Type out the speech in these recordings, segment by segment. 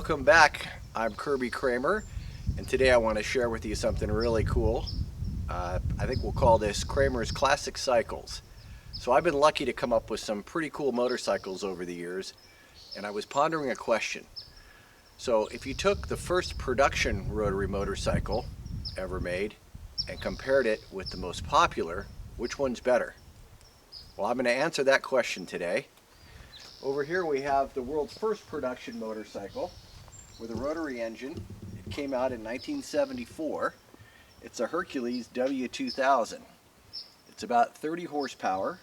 welcome back. I'm Kirby Kramer, and today I want to share with you something really cool. I think we'll call this Kramer's Classic Cycles. So I've been lucky to come up with some pretty cool motorcycles over the years, and I was pondering a question. So if you took the first production rotary motorcycle ever made and compared it with the most popular, which one's better? Well, I'm going to answer that question today. Over here we have the world's first production motorcycle with a rotary engine. It came out in 1974. It's a Hercules W2000. It's about 30 horsepower,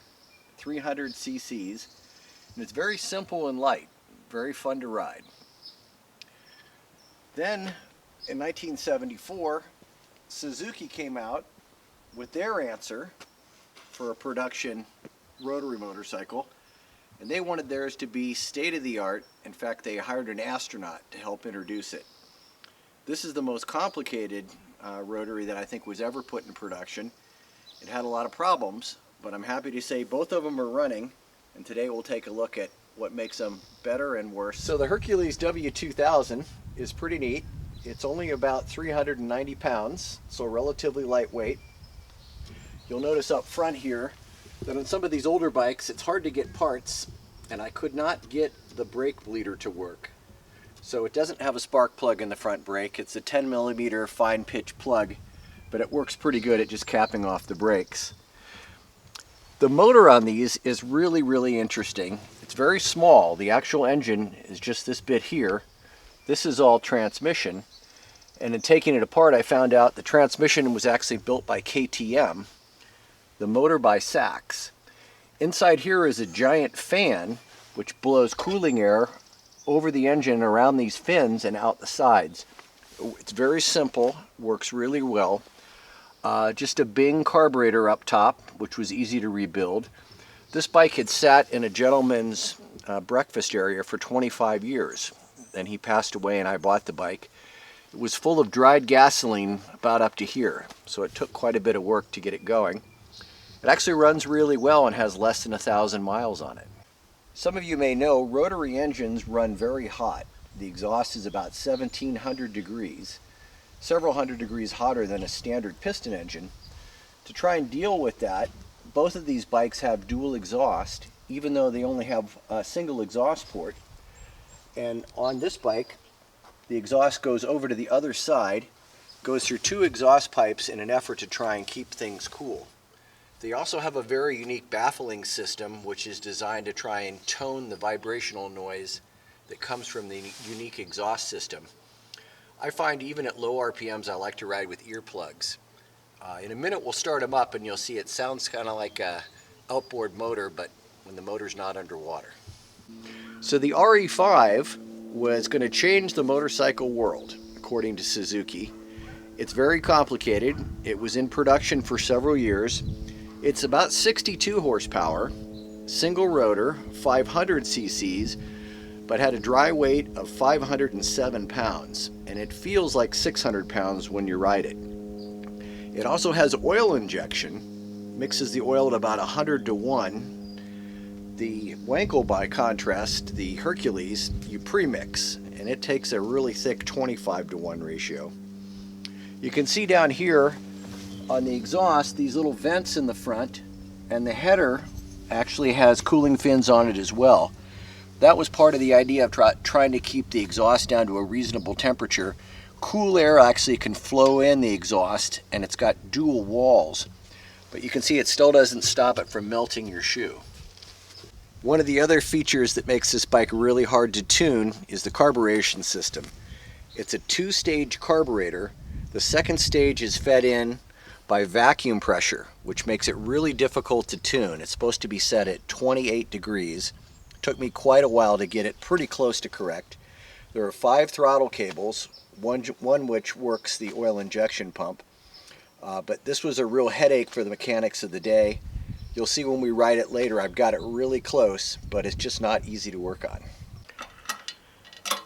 300 cc's, and it's very simple and light, very fun to ride. Then in 1974, Suzuki came out with their answer for a production rotary motorcycle. And they wanted theirs to be state-of-the-art. In fact, they hired an astronaut to help introduce it. This is the most complicated rotary that I think was ever put in production. It had a lot of problems, but I'm happy to say both of them are running, and today we'll take a look at what makes them better and worse. So the Hercules W2000 is pretty neat. It's only about 390 pounds, so relatively lightweight. You'll notice up front here that on some of these older bikes it's hard to get parts, and I could not get the brake bleeder to work. So it doesn't have a spark plug in the front brake. It's a 10mm fine pitch plug, but it works pretty good at just capping off the brakes. The motor on these is really interesting. It's very small. The actual engine is just this bit here. This is all transmission, and in taking it apart I found out the transmission was actually built by KTM, the motor by Sachs. Inside here is a giant fan which blows cooling air over the engine around these fins and out the sides. It's very simple, works really well. Just a Bing carburetor up top, which was easy to rebuild. This bike had sat in a gentleman's breakfast area for 25 years. Then he passed away and I bought the bike. It was full of dried gasoline about up to here, so it took quite a bit of work to get it going. It actually runs really well and has less than 1,000 miles on it. Some of you may know rotary engines run very hot. The exhaust is about 1,700 degrees, several hundred degrees hotter than a standard piston engine. To try and deal with that, both of these bikes have dual exhaust, even though they only have a single exhaust port. And on this bike, the exhaust goes over to the other side, goes through two exhaust pipes in an effort to try and keep things cool. They also have a very unique baffling system which is designed to try and tone the vibrational noise that comes from the unique exhaust system. I find even at low RPMs I like to ride with earplugs. In a minute we'll start them up and you'll see it sounds kind of like a outboard motor, but when the motor's not underwater. So the RE5 was going to change the motorcycle world, according to Suzuki. It's very complicated. It was in production for several years. It's about 62 horsepower, single rotor, 500 cc's, but had a dry weight of 507 pounds, and it feels like 600 pounds when you ride it. It also has oil injection, mixes the oil at about 100:1. The Wankel, by contrast, the Hercules, you premix, and it takes a really thick 25:1 ratio. You can see down here on the exhaust these little vents in the front, and the header actually has cooling fins on it as well. That was part of the idea of trying to keep the exhaust down to a reasonable temperature. Cool air actually can flow in the exhaust, and it's got dual walls, but you can see it still doesn't stop it from melting your shoe. One of the other features that makes this bike really hard to tune is the carburation system. It's a two-stage carburetor. The second stage is fed in by vacuum pressure, which makes it really difficult to tune. It's supposed to be set at 28 degrees. It took me quite a while to get it pretty close to correct. There are 5 throttle cables, one which works the oil injection pump. But this was a real headache for the mechanics of the day. You'll see when we ride it later, I've got it really close, but it's just not easy to work on.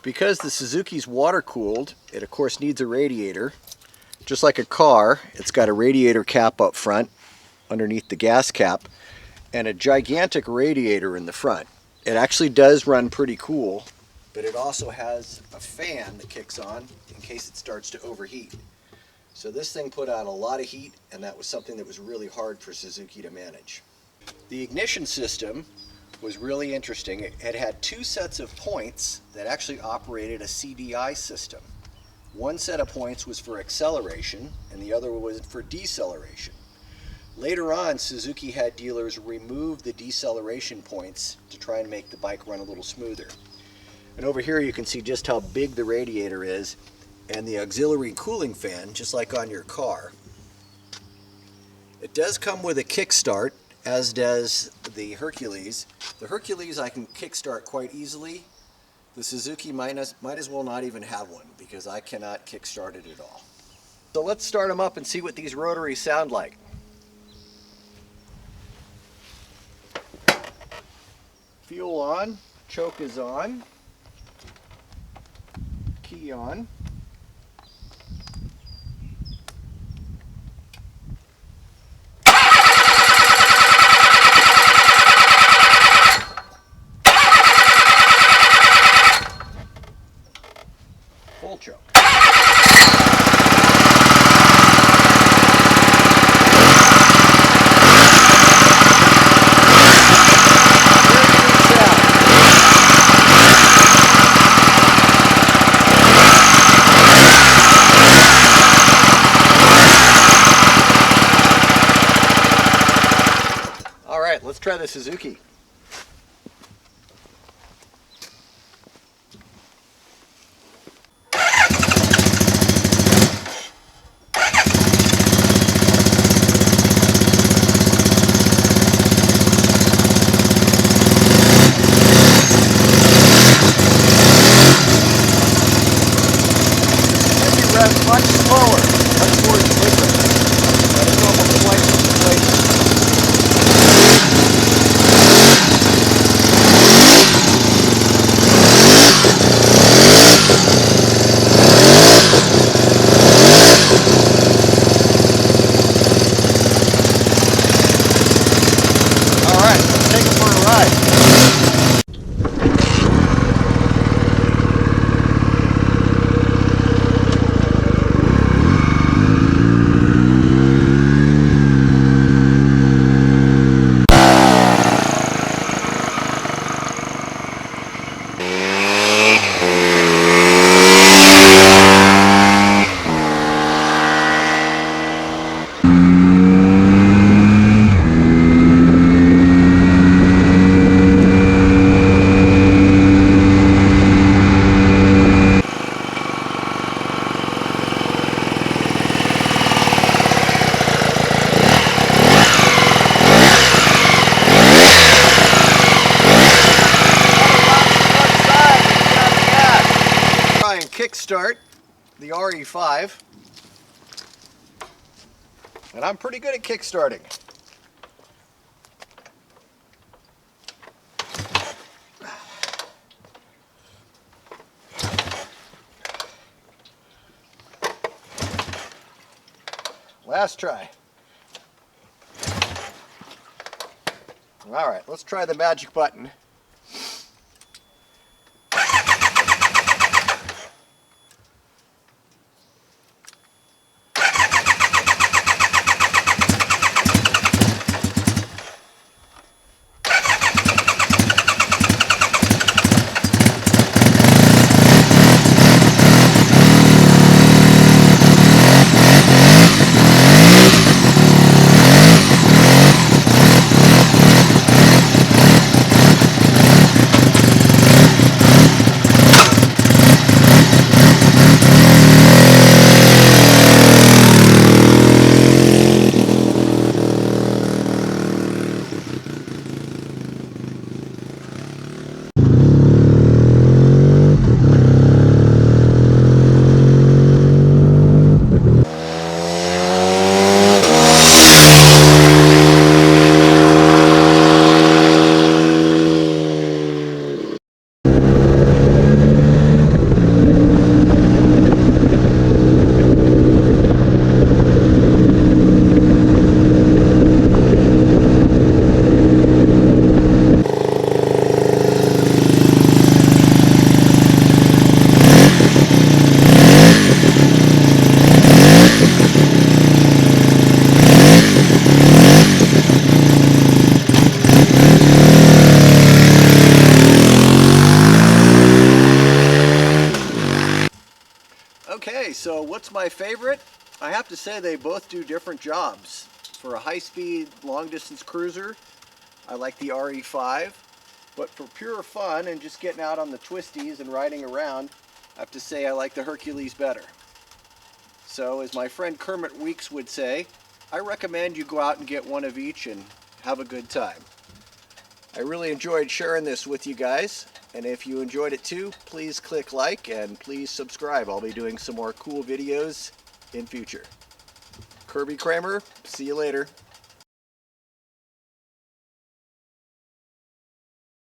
Because the Suzuki's water-cooled, it of course needs a radiator. Just like a car, it's got a radiator cap up front, underneath the gas cap, and a gigantic radiator in the front. It actually does run pretty cool. but it also has a fan that kicks on in case it starts to overheat. So this thing put out a lot of heat, and that was something that was really hard for Suzuki to manage. The ignition system was really interesting. It had two sets of points that actually operated a CDI system. One set of points was for acceleration, and the other was for deceleration. Later on, Suzuki had dealers remove the deceleration points to try and make the bike run a little smoother. And over here you can see just how big the radiator is and the auxiliary cooling fan, just like on your car. It does come with a kickstart, as does the Hercules. The Hercules I can kickstart quite easily. The Suzuki might as well not even have one, because I cannot kickstart it at all. So let's start them up and see what these rotaries sound like. Fuel on, choke is on, key on. Full choke. All right, let's try the Suzuki. Much slower, much more deliberate. That is almost twice the rate. All right, let's take it for a ride. Kickstart the RE5, and I'm pretty good at kickstarting. Last try. All right, let's try the magic button. favorite? I have to say they both do different jobs. For a high-speed, long-distance cruiser, I like the RE5. But for pure fun and just getting out on the twisties and riding around, I have to say I like the Hercules better. So, as my friend Kermit Weeks would say, I recommend you go out and get one of each and have a good time. I really enjoyed sharing this with you guys, and if you enjoyed it too, please click like and please subscribe. I'll be doing some more cool videos in future. Kirby Kramer, see you later.